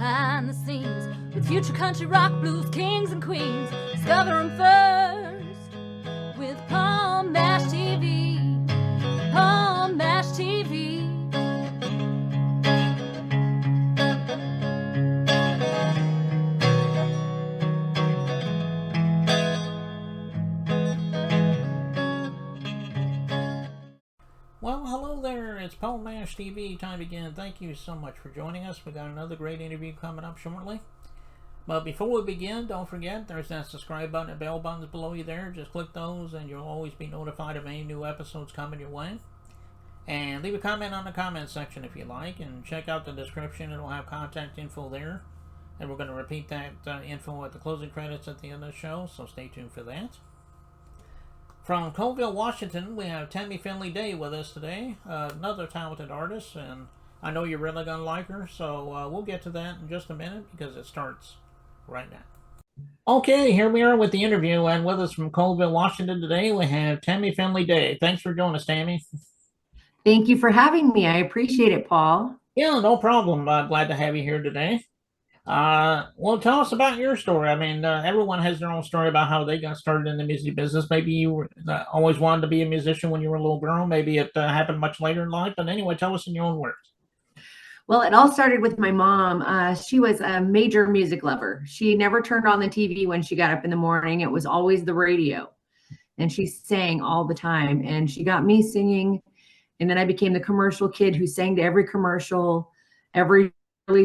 behind the scenes with future country rock blues kings and queens. Discover 'em first with Palm Mash TV. Palm Mash TV. Well, hello there. It's Palm Mash TV time again. Thank you so much for joining us. We got another great interview coming up shortly. But before we begin, don't forget there's that subscribe button and bell buttons below you there. Just click those and you'll always be notified of any new episodes coming your way. And leave a comment on the comment section if you like, and check out the description. It'll have contact info there. And we're going to repeat that info at the closing credits at the end of the show, so stay tuned for that. From Colville, Washington, we have Tammy Finley-Day with us today, another talented artist, and I know you're really going to like her, so we'll get to that in just a minute because it starts right now. Okay, here we are with the interview, and with us from Colville, Washington today, we have Tammy Finley-Day. Thanks for joining us, Tammy. Thank you for having me. I appreciate it, Paul. Yeah, no problem. Glad to have you here today. Well, tell us about your story. I mean, everyone has their own story about how they got started in the music business. Maybe you were, always wanted to be a musician when you were a little girl. Maybe it happened much later in life. But anyway, tell us in your own words. Well, it all started with my mom. She was a major music lover. She never turned on the TV when she got up in the morning. It was always the radio. And she sang all the time. And she got me singing. And then I became the commercial kid who sang to every commercial, every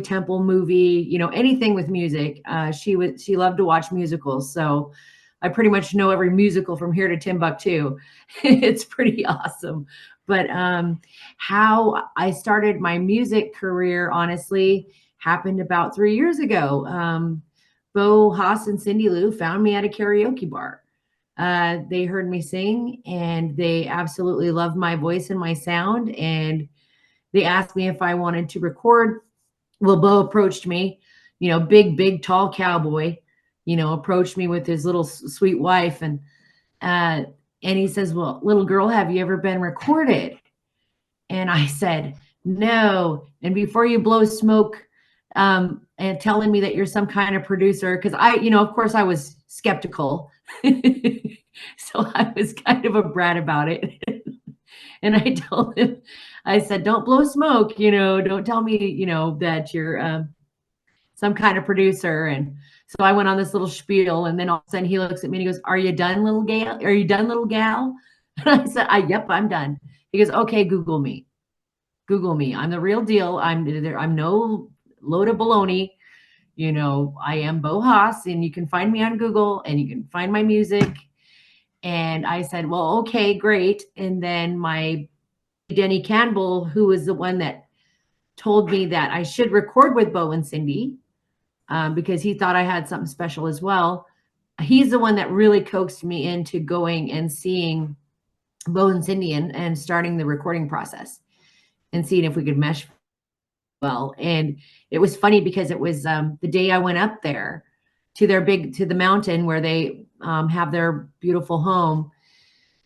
Temple movie, you know, anything with music. She loved to watch musicals, so I pretty much know every musical from here to Timbuktu. It's pretty awesome. But how I started my music career, honestly, happened about 3 years ago. Bo Haas and Cindy Lou found me at a karaoke bar. They heard me sing, and they absolutely loved my voice and my sound, and they asked me if I wanted to record. Well, Bo approached me, you know, big, tall cowboy, you know, approached me with his little sweet wife. And he says, well, little girl, have you ever been recorded? And I said, no. And before you blow smoke and telling me that you're some kind of producer, because of course I was skeptical. So I was kind of a brat about it. And I told him, I said, don't blow smoke, don't tell me, that you're some kind of producer. And so I went on this little spiel, and then all of a sudden he looks at me and he goes, are you done, little gal? Are you done, little gal? And I said, yep, I'm done. He goes, okay, Google me. Google me. I'm the real deal. I'm no load of baloney. I am Bo Haas, and you can find me on Google and you can find my music. And I said, well, okay, great. And then my Denny Campbell, who was the one that told me that I should record with Bo and Cindy, because he thought I had something special as well. He's the one that really coaxed me into going and seeing Bo and Cindy and starting the recording process and seeing if we could mesh well. And it was funny because it was the day I went up there to the mountain where they have their beautiful home.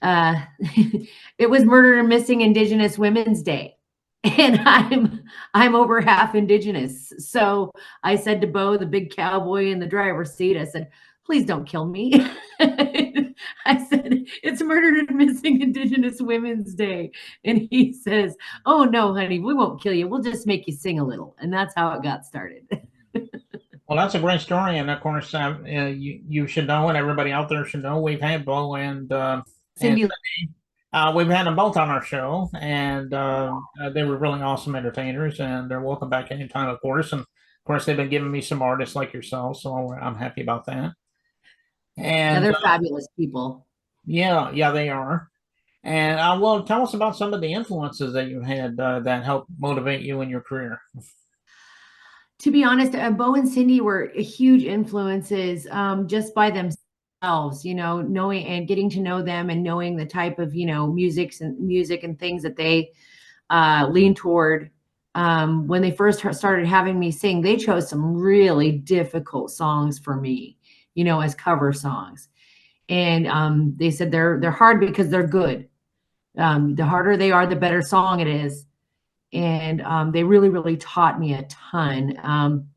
It was Murder and Missing Indigenous Women's Day, and I'm over half Indigenous. So I said to Bo, the big cowboy in the driver's seat, I said, please don't kill me. I said, it's Murder and Missing Indigenous Women's Day. And he says, oh no, honey, we won't kill you. We'll just make you sing a little. And that's how it got started. Well, that's a great story. And of course, you should know, and everybody out there should know, we've had Bo and Cindy. We've had them both on our show, and they were really awesome entertainers, and they're welcome back anytime, of course. And of course, they've been giving me some artists like yourself, so I'm happy about that. And they're fabulous people. Yeah, they are. And well, tell us about some of the influences that you had that helped motivate you in your career. To be honest, Bo and Cindy were huge influences just by themselves, knowing and getting to know them and knowing the type of, music and things that they lean toward. When they first started having me sing, they chose some really difficult songs for me, as cover songs. And they said they're hard because they're good. The harder they are, the better song it is. And they really, really taught me a ton.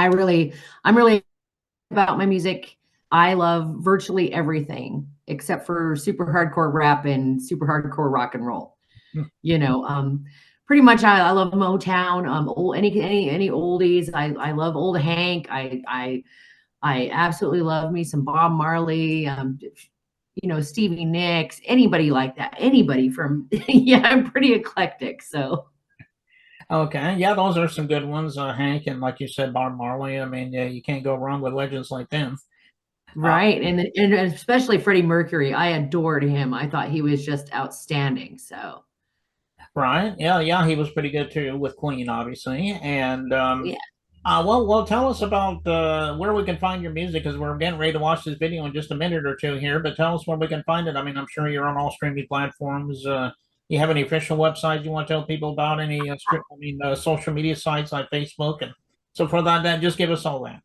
I'm really about my music. I love virtually everything except for super hardcore rap and super hardcore rock and roll. Hmm. Pretty much I love Motown, old, any oldies. I love old Hank. I absolutely love me some Bob Marley, Stevie Nicks, anybody like that. Anybody from yeah, I'm pretty eclectic. So Okay, yeah, those are some good ones. Hank and like you said, Bob Marley. I mean, yeah, you can't go wrong with legends like them. Uh, right. And especially Freddie Mercury. I adored him. I thought he was just outstanding. So right? Yeah, he was pretty good too with Queen, obviously. And yeah. well, tell us about where we can find your music because we're getting ready to watch this video in just a minute or two here. But tell us where we can find it. I mean, I'm sure you're on all streaming platforms. You have any official websites you want to tell people about? Any social media sites like Facebook and so for that, just give us all that.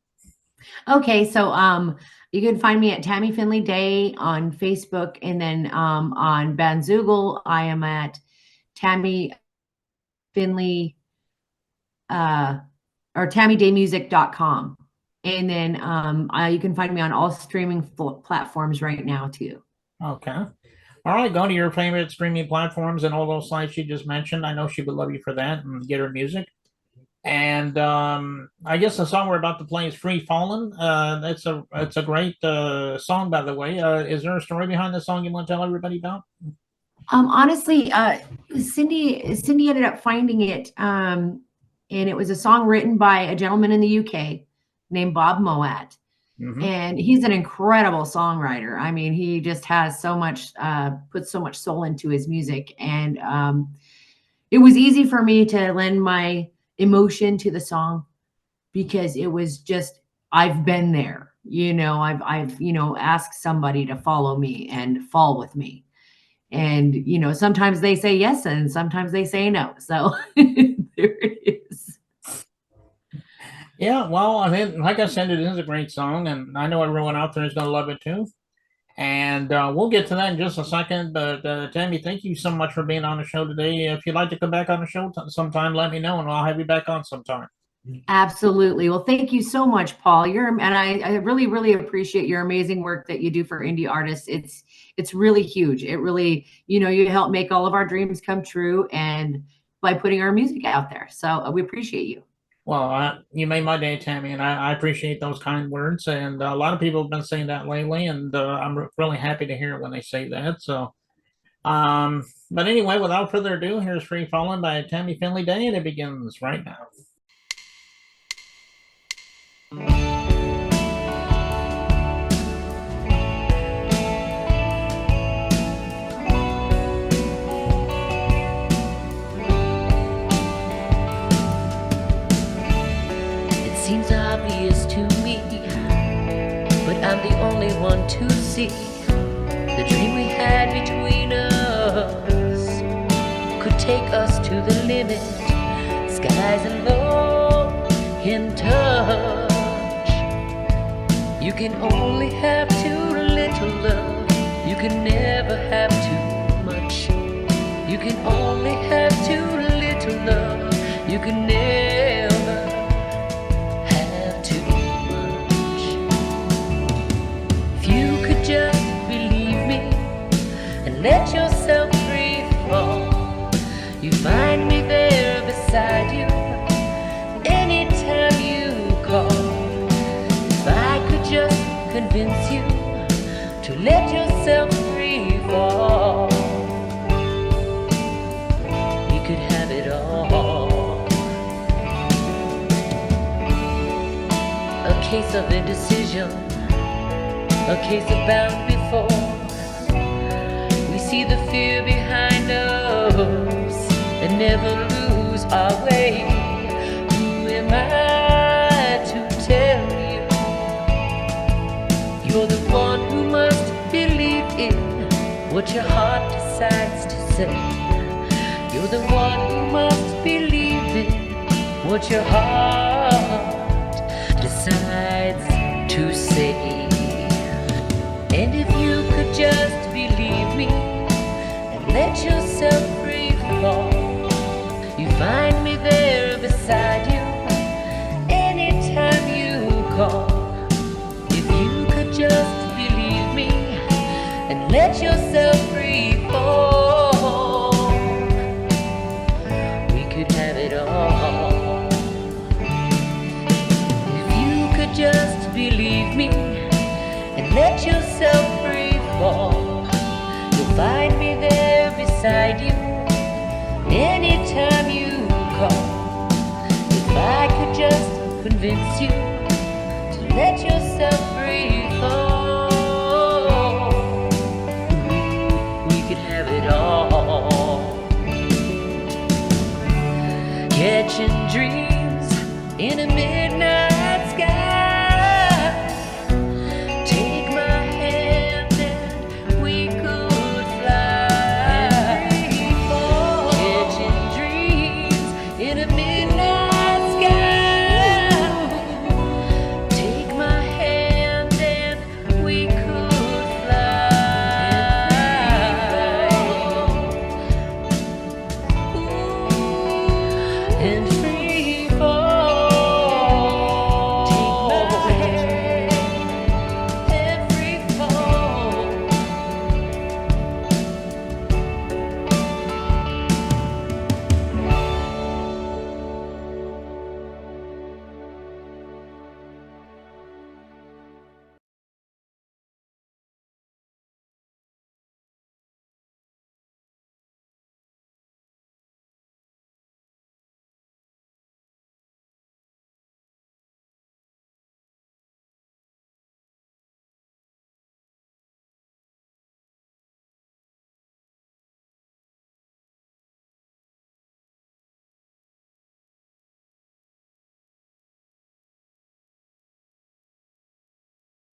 Okay, so you can find me at Tammy Finley-Day on Facebook, and then on Bandzoogle, I am at Tammy Finley or TammyDayMusic.com. And then you can find me on all streaming platforms right now too. Okay. All right, go to your favorite streaming platforms and all those sites you just mentioned. I know she would love you for that and get her music. And I guess the song we're about to play is "Free Fallin'." It's a great song, by the way. Is there a story behind the song you want to tell everybody about? Honestly, Cindy ended up finding it, and it was a song written by a gentleman in the UK named Bob Moat. Mm-hmm. And he's an incredible songwriter. I mean, he just has so much, puts so much soul into his music. And it was easy for me to lend my emotion to the song because it was just, I've been there, I've asked somebody to follow me and fall with me. And, sometimes they say yes and sometimes they say no. So there it is. Yeah, well, I mean, like I said, it is a great song, and I know everyone out there is going to love it too. And we'll get to that in just a second. But Tammy, thank you so much for being on the show today. If you'd like to come back on the show sometime, let me know, and I'll have you back on sometime. Absolutely. Well, thank you so much, Paul. I really, really appreciate your amazing work that you do for indie artists. It's really huge. It really, you help make all of our dreams come true and by putting our music out there. So we appreciate you. Well, you made my day, Tammy, and I appreciate those kind words. And a lot of people have been saying that lately, and I'm really happy to hear it when they say that. So, but anyway, without further ado, here's "Free Fallin'" by Tammy Finley-Day, and it begins right now. Seems obvious to me, but I'm the only one to see the dream we had between us could take us to the limit. Skies alone in touch. You can only have too little love. You can never have too much. You can only have too little love. You can never have too much. If you could just believe me and let yourself free fall, you find me there beside you anytime you call. If I could just convince you to let yourself free fall, you could have it all. A case of indecision, a case of bound before. We see the fear behind us and never lose our way. Who am I to tell you? You're the one who must believe in what your heart decides to say. You're the one who must believe in what your heart decides to say. And if you could just believe me and let yourself free fall, you find me there beside you anytime beside you anytime you call. If I could just convince you to let yourself free fall, we could have it all. Catching dreams